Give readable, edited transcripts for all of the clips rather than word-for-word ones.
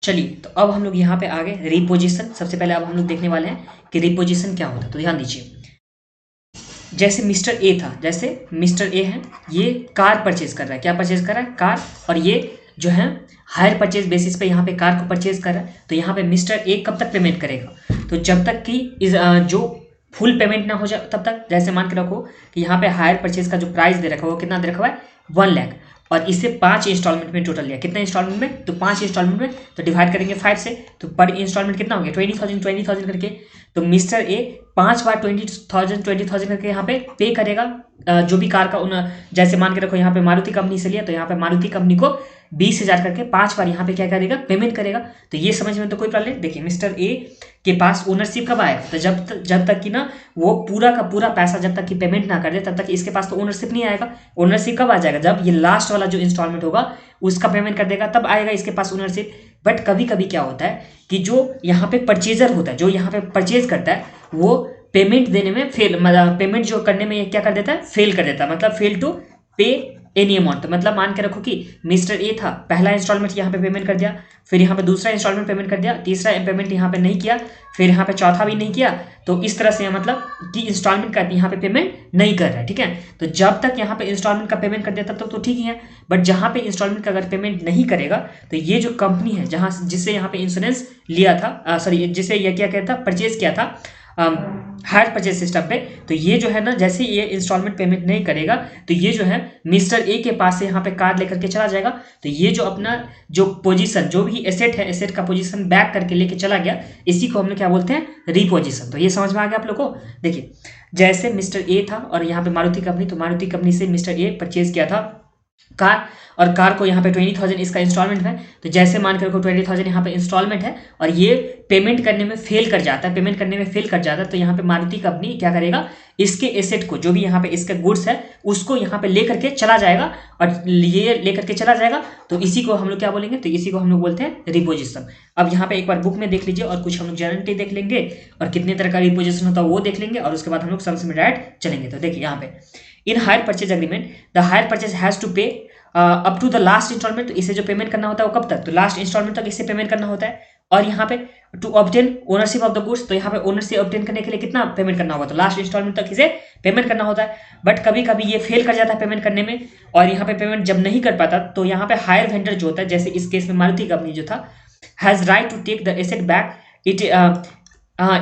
चलिए, तो अब हम लोग यहाँ पे आ गए रिपोजिशन। सबसे पहले अब हम लोग देखने वाले हैं कि रिपोजिशन क्या होता है। तो ध्यान दीजिए, जैसे मिस्टर ए था, जैसे मिस्टर ए है, ये कार परचेज कर रहा है। क्या परचेज कर रहा है? कार। और ये जो है हायर परचेज बेसिस पे यहाँ पे कार को परचेज कर रहा है। तो यहाँ पे मिस्टर ए कब तक पेमेंट करेगा? तो जब तक कि जो फुल पेमेंट ना हो जाए तब तक। जैसे मान के रखो कि यहाँ पे हायर परचेज का जो प्राइस दे रखा है वो कितना दे रखा है? 1 लाख। और इसे 5 इंस्टॉलमेंट में टोटल लिया। कितना इंस्टॉलमेंट में? तो 5 इंस्टॉलमेंट में। तो डिवाइड करेंगे 5 से, तो पर इंस्टॉलमेंट कितना हो गया? 20,000 करके। तो मिस्टर ए 5 बार 20,000 करके यहाँ पे पे करेगा जो भी कार का जैसे मान के रखो यहाँ पे मारुति कंपनी से लिया, तो यहाँ पे मारुति कंपनी को 20,000 करके 5 बार यहाँ पे क्या करेगा? पेमेंट करेगा। तो ये समझ में तो कोई प्रॉब्लम नहीं। देखिए, मिस्टर ए के पास ओनरशिप कब आएगा? तो जब तक कि ना वो पूरा का पूरा पैसा जब तक कि पेमेंट ना कर दे तब तक इसके पास तो ओनरशिप नहीं आएगा। ओनरशिप कब आ जाएगा? जब ये लास्ट वाला जो इंस्टॉलमेंट होगा उसका पेमेंट कर देगा, तब आएगा इसके पास ओनरशिप। बट कभी कभी क्या होता है कि जो यहाँ पे परचेजर होता है, जो यहाँ पे परचेज करता है, वो पेमेंट देने में फेल, मतलब पेमेंट जो करने में ये क्या कर देता है? फेल कर देता है। मतलब फेल टू पे एनी अमाउंट। मतलब मान के रखो कि मिस्टर ए था, पहला इंस्टॉलमेंट यहाँ पे पेमेंट कर दिया, फिर यहाँ पे दूसरा इंस्टॉलमेंट पेमेंट कर दिया, तीसरा पेमेंट यहाँ पे नहीं किया, फिर यहाँ पे चौथा भी नहीं किया। तो इस तरह से मतलब कि इंस्टॉलमेंट का यहाँ पे पेमेंट नहीं कर रहा है। ठीक है, तो जब तक यहाँ पे इंस्टॉलमेंट का पेमेंट कर दिया तब तक तो ठीक ही है। बट जहाँ पे इंस्टॉलमेंट का अगर पेमेंट नहीं करेगा तो ये जो कंपनी है जहाँ जिससे यहाँ पे इंश्योरेंस लिया था, सॉरी जिसे यह क्या कहता था, परचेज किया था हायर परचेज सिस्टम पे, तो ये जो है ना, जैसे ये इंस्टॉलमेंट पेमेंट नहीं करेगा तो ये जो है मिस्टर ए के पास से यहाँ पे कार लेकर के चला जाएगा। तो ये जो अपना जो पोजीशन, जो भी एसेट है, एसेट का पोजीशन बैक करके लेके चला गया, इसी को हम लोग क्या बोलते हैं? रिपोजिशन। तो ये समझ में आ गया आप लोग को? देखिए, जैसे मिस्टर ए था और यहाँ पे मारुति कंपनी, तो मारुति कंपनी से मिस्टर ए परचेज किया था कार, और कार को यहाँ पे 20,000 इसका इंस्टॉलमेंट है। तो जैसे मान कर रखो 20,000 यहाँ पे इंस्टॉलमेंट है और ये पेमेंट करने में फेल कर जाता है, तो यहाँ पे मारुति कंपनी क्या करेगा? इसके एसेट को, जो भी यहाँ पे इसका गुड्स है, उसको यहाँ पे लेकर के चला जाएगा। और ये लेकर के चला जाएगा तो इसी को हम लोग क्या बोलेंगे? तो इसी को हम लोग बोलते हैं रिपोजिशन। अब यहाँ पे एक बार बुक में देख लीजिए और कुछ हम लोग गारंटी देख लेंगे और कितने तरह का रिपोजिशन होता है वो देख लेंगे, और उसके बाद हम लोग सम्स में डायरेक्ट चलेंगे। तो देखिए यहाँ पे, in hire purchase agreement the hire purchase has to pay up to the last instalment. तो इसे जो पेमेंट करना होता है वो कब तक? तो लास्ट इंस्टॉलमेंट तक इसे पेमेंट करना होता है। और यहाँ पे to obtain ownership of the goods, तो यहाँ पे ओनरशिप ऑब्टेन करने के लिए कितना पेमेंट करना होगा? तो लास्ट इंस्टॉलमेंट तक इसे पेमेंट करना होता है। बट कभी कभी ये फेल कर जाता है पेमेंट करने में, और यहाँ पे पेमेंट जब नहीं कर पाता तो यहाँ पे हायर वेंडर जो होता है, जैसे इस केस में मारुति कंपनी जो था, has right to take the asset back it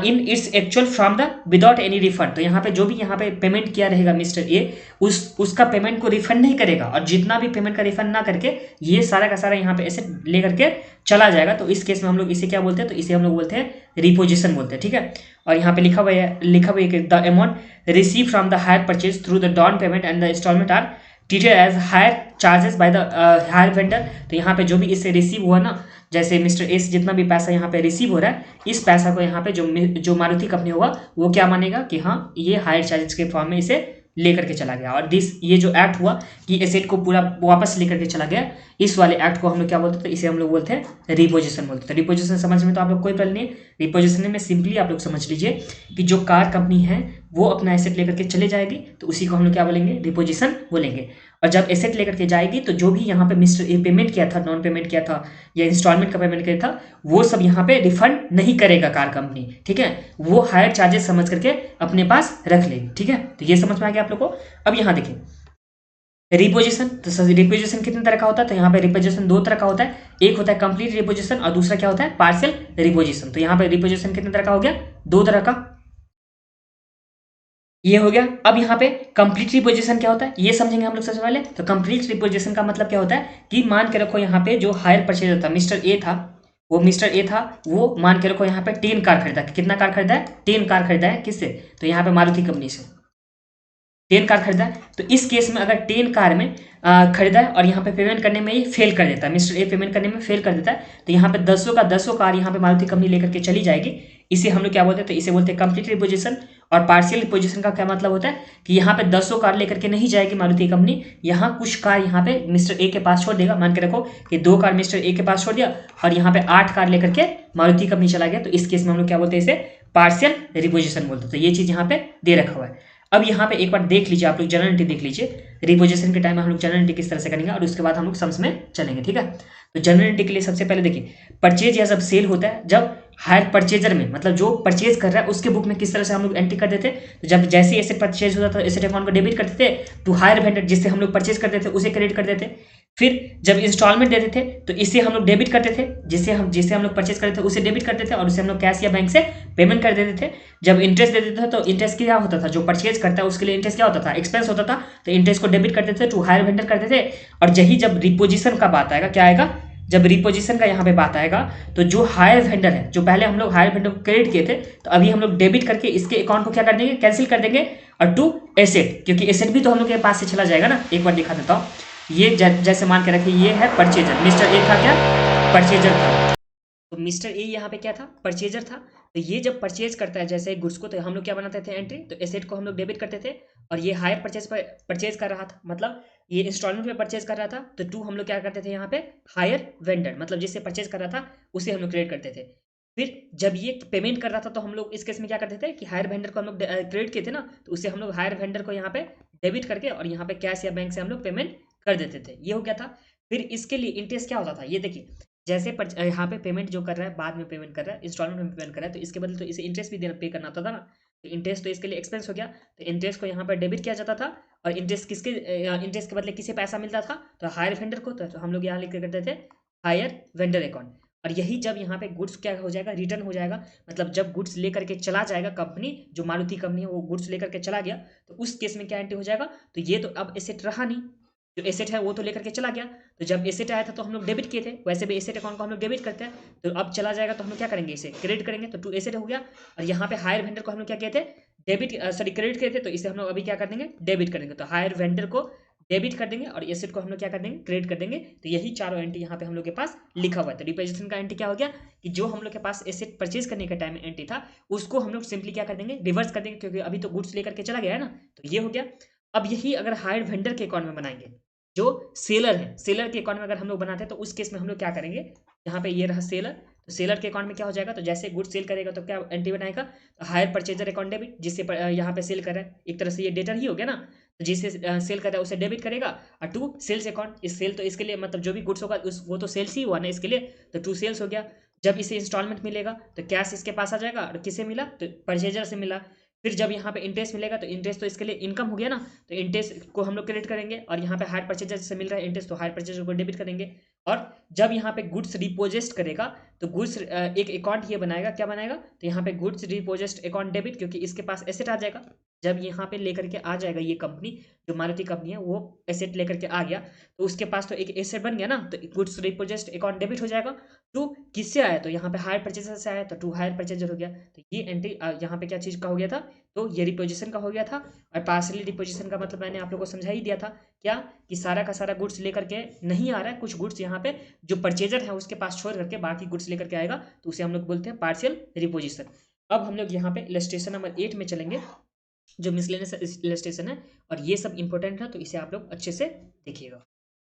in its actual from the without any refund. तो यहाँ पे जो भी यहाँ पे पेमेंट किया रहेगा मिस्टर ए, उसका पेमेंट को रिफंड नहीं करेगा, और जितना भी पेमेंट का रिफंड ना करके ये सारा का सारा यहाँ पे ऐसे लेकर के चला जाएगा। तो इस केस में हम लोग इसे क्या बोलते हैं? तो इसे हम लोग बोलते हैं रिपोजिशन बोलते हैं। ठीक है, और यहाँ पे लिखा हुआ है the amount receive from the hire purchase through the down payment and the instalment are treated as hire charges by the hire vendor. तो यहाँ पे जो भी इससे रिसीव हुआ ना, जैसे मिस्टर ए से जितना भी पैसा यहाँ पे रिसीव हो रहा है, इस पैसा को यहाँ पे जो मारुति कंपनी होगा वो क्या मानेगा कि हाँ ये हायर चार्जेस के फॉर्म में इसे लेकर के चला गया। और ये जो एक्ट हुआ कि एसेट को पूरा वापस लेकर के चला गया, इस वाले एक्ट को हम लोग क्या बोलते हैं? तो इसे हम लोग बोलते हैं रिपोजिशन बोलते हैं। तो रिपोजिशन समझ में तो आप लोग कोई प्रॉब्लम नहीं है। रिपोजिशन में सिंपली आप लोग समझ लीजिए कि जो कार कंपनी है वो अपना एसेट लेकर के चले जाएगी, तो उसी को हम लोग क्या बोलेंगे? रिपोजिशन बोलेंगे। और जब एसेट लेकर के जाएगी तो जो भी यहाँ पे मिस्टर ए पेमेंट किया था, नॉन पेमेंट किया था या इंस्टॉलमेंट का पेमेंट किया था, वो सब यहाँ पे रिफंड नहीं करेगा कार कंपनी। ठीक है, वो हायर चार्जेस समझ करके अपने पास रख लेगी। ठीक है, तो ये समझ में आ गया आप लोग को? अब यहाँ देखिए रिपोजिशन। तो रिपोजिशन कितने तरह का होता है? तो यहाँ पे रिपोजिशन 2 तरह का होता है। एक होता है कंप्लीट रिपोजिशन और दूसरा क्या होता है? Partial reposition. तो यहाँ पे रिपोजिशन कितने तरह का हो गया? 2 तरह का, ये हो गया। अब यहाँ पे कंप्लीट रिपोजिशन क्या होता है ये समझेंगे हम लोग सबसे पहले। तो कंप्लीट रिपोजिशन का मतलब क्या होता है कि मान के रखो यहाँ पे जो हायर परचेजर था, मिस्टर ए था, वो मान के रखो यहाँ पे 10 कार खरीदा। कितना कार खरीदा है? 10 कार खरीदा है। किससे? तो यहाँ पे मारुति कंपनी से 10 कार खरीदा है। तो इस केस में अगर 10 कार में खरीदा है और यहाँ पे पेमेंट करने में ये फेल कर देता है, मिस्टर ए पेमेंट करने में फेल कर देता है, तो यहाँ पे 10 कार यहाँ पे मारुति कंपनी लेकर के चली जाएगी। इसे हम लोग क्या बोलते हैं? तो इसे बोलते हैं कंप्लीट रिपोजिशन। और पार्शियल रिपोजिशन का क्या मतलब होता है कि यहाँ पे 10 कार लेकर के नहीं जाएगी मारुति कंपनी, यहाँ कुछ कार यहाँ पे मिस्टर ए के पास छोड़ देगा। मान के रखो कि 2 कार मिस्टर ए के पास छोड़ दिया और यहाँ पे 8 कार लेकर के मारुति कंपनी चला गया, तो इस केस में हम लोग क्या बोलते हैं? इसे पार्शियल रिपोजिशन बोलते हैं। तो ये चीज यहाँ पे दे रखा हुआ है। अब यहाँ पे एक बार देख लीजिए आप लोग, जनरल एंट्री देख लीजिए। रिपोजिशन के टाइम में हम लोग जनरल एंट्री किस तरह से करेंगे और उसके बाद हम लोग सम्स में चलेंगे। ठीक है, तो जर्नल एंट्री के लिए सबसे पहले देखिए, परचेज या जब सेल होता है, जब हायर परचेजर में, मतलब जो परचेज कर रहा है उसके बुक में किस तरह से हम लोग एंट्री कर देते, तो जब जैसे एसेट परचेज होता था एसेट अकाउंट को डेबिट कर देते टू हायर वेंडर, जिससे हम लोग परचेज करते थे उसे क्रेडिट कर देते। फिर जब इंस्टॉलमेंट देते थे तो इसे हम लोग डेबिट करते थे, जिसे हम लोग परचेज करते थे उसे डेबिट करते थे और उसे हम लोग कैश या बैंक से पेमेंट कर देते थे। जब इंटरेस्ट देते थे तो इंटरेस्ट क्या होता था, जो परचेज करता है उसके लिए इंटरेस्ट क्या होता था, एक्सपेंस होता था, तो इंटरेस्ट को डेबिट करते थे, टू हायर वेंडर करते थे। और यही जब रिपोजिशन का बात आएगा, क्या आएगा, जब रिपोजिशन का यहाँ पे बात आएगा, तो जो हायर वेंडर है, जो पहले हम लोग हायर वेंडर को क्रेडिट किए थे, तो अभी हम लोग डेबिट करके इसके अकाउंट को क्या कर देंगे, कैंसिल कर देंगे। और टू एसेट, क्योंकि एसेट भी तो हम लोग के पास से चला जाएगा ना। एक बार दिखा देता हूँ, ये जैसे मान के रखिए ये है परचेजर, मिस्टर ए था क्या, परचेजर था, तो मिस्टर ए यहाँ पे क्या था, परचेजर था। तो ये जब परचेज करता है जैसे गुड्स को, तो हम लोग क्या बनाते थे एंट्री, तो एसेट को हम लोग डेबिट करते थे। और ये हायर परचेज पर परचेज कर रहा था, मतलब ये इंस्टॉलमेंट में परचेज कर रहा था, तो टू हम लोग क्या करते थे यहाँ पे हायर वेंडर, मतलब जिससे परचेज कर रहा था उसे हम लोग क्रेडिट करते थे। फिर जब ये पेमेंट कर रहा था तो हम लोग इस केस में क्या करते थे कि हायर वेंडर को हम लोग क्रेडिट किए थे ना, तो उसे हम लोग हायर वेंडर को यहाँ पे डेबिट करके और यहाँ पे कैश या बैंक से हम लोग पेमेंट कर देते थे। ये हो गया था। फिर इसके लिए इंटरेस्ट क्या होता था, ये देखिए, जैसे यहाँ पे पेमेंट जो कर रहा है बाद में पेमेंट कर रहा है, इंस्टॉलमेंट में पेमेंट कर रहा है, तो इसके बदले तो इसे इंटरेस्ट भी देना पे करना होता था ना। तो इंटरेस्ट तो इसके लिए एक्सपेंस हो गया, तो इंटरेस्ट को यहाँ पर डेबिट किया जाता था। और इंटरेस्ट के बदले किसे पैसा मिलता था, तो हायर वेंडर को। तो हम लोग यहाँ लिख करते थे हायर वेंडर अकाउंट। और यही जब यहाँ पे गुड्स क्या हो जाएगा, रिटर्न हो जाएगा, मतलब जब गुड्स लेकर के चला जाएगा कंपनी, जो मारुति कंपनी है वो गुड्स लेकर के चला गया, तो उस केस में क्या एंट्री हो जाएगा, तो ये तो अब एसेट रहा नहीं, जो एसेट है वो तो लेकर के चला गया। तो जब एसेट आया था तो हम लोग डेबिट किए थे, वैसे भी एसेट अकाउंट को हम लोग डेबिट करते हैं, तो अब चला जाएगा तो हम लोग क्या करेंगे, इसे क्रेडिट करेंगे, तो टू एसेट हो गया। और यहाँ पे हायर वेंडर को हम लोग क्या किए थे, क्रेडिट किए थे, तो इसे हम लोग अभी क्या कर देंगे, डेबिट करेंगे। तो हायर वेंडर को डेबिट कर देंगे और एसेट को हम लोग क्या कर देंगे, क्रेडिट कर देंगे। तो यही चारों एंट्री यहाँ पे हम लोग के पास लिखा हुआ है। तो रिपोजिशन का एंट्री क्या हो गया कि जो हम लोग के पास एसेट परचेज करने का टाइम एंट्री था, उसको हम लोग सिंपली क्या कर देंगे, रिवर्स कर देंगे, क्योंकि अभी तो गुड्स लेकर के चला गया है ना। तो ये हो गया। अब यही अगर हायर वेंडर के अकाउंट में बनाएंगे, जो सेलर है, सेलर के अकाउंट में अगर हम लोग बनाते हैं, तो उस केस में हम लोग क्या करेंगे, यहाँ पे ये रहा सेलर, तो सेलर के अकाउंट में क्या हो जाएगा, तो जैसे गुड सेल करेगा तो क्या एंट्री बनाएगा, तो हायर परचेजर अकाउंट डेबिट, जिससे यहाँ पे सेल कर रहा है, एक तरह से ये डेटर ही हो गया ना, तो जिससे सेल कर रहा है उसे डेबिट करेगा। और टू सेल्स अकाउंट, इस सेल तो इसके लिए मतलब जो भी गुड्स होगा वो तो सेल्स ही हुआ ना इसके लिए, तो टू सेल्स हो गया। जब इसे इंस्टॉलमेंट मिलेगा तो कैश इसके पास आ जाएगा, और किसे मिला, तो परचेजर से मिला। फिर जब यहाँ पे इंटरेस्ट मिलेगा तो इंटरेस्ट तो इसके लिए इनकम हो गया ना, तो इंटरेस्ट को हम लोग क्रेडिट करेंगे। और यहाँ पे हायर परचेजर से मिल रहा है इंटरेस्ट, तो हायर परचेजर को डेबिट करेंगे। और जब यहाँ पे गुड्स रिपोजिस्ट करेगा तो गुड्स एक अकाउंट ये बनाएगा, क्या बनाएगा, तो यहाँ पे गुड्स रिपोजिस्ट अकाउंट डेबिट, क्योंकि इसके पास एसेट आ जाएगा। जब यहाँ पे लेकर के आ जाएगा ये कंपनी, जो मारुति कंपनी है वो एसेट लेकर के आ गया, तो उसके पास तो एक एसेट बन गया ना, तो गुड्स रिपोजिस्ट अकाउंट डेबिट हो जाएगा। टू किससे आया, तो यहाँ पे हायर परचेजर से आया, तो टू हायर परचेजर हो गया। तो ये एंट्री यहाँ पे क्या चीज़ का हो गया था, तो ये रिपोजिशन का हो गया था। और पार्सली रिपोजिशन का मतलब मैंने आप लोगों को समझा ही दिया था, क्या कि सारा का सारा गुड्स लेकर के नहीं आ रहा है, कुछ गुड्स यहाँ पे जो परचेजर है उसके पास छोड़ करके बाकी गुड्स लेकर के आएगा, तो उसे हम लोग बोलते हैं पार्शियल रिपोजिशन। अब हम लोग यहाँ पे इलस्ट्रेशन नंबर 8 में चलेंगे, जो मिसलेनियस इलस्ट्रेशन है, और ये सब इंपॉर्टेंट है, तो इसे आप लोग अच्छे से देखिएगा।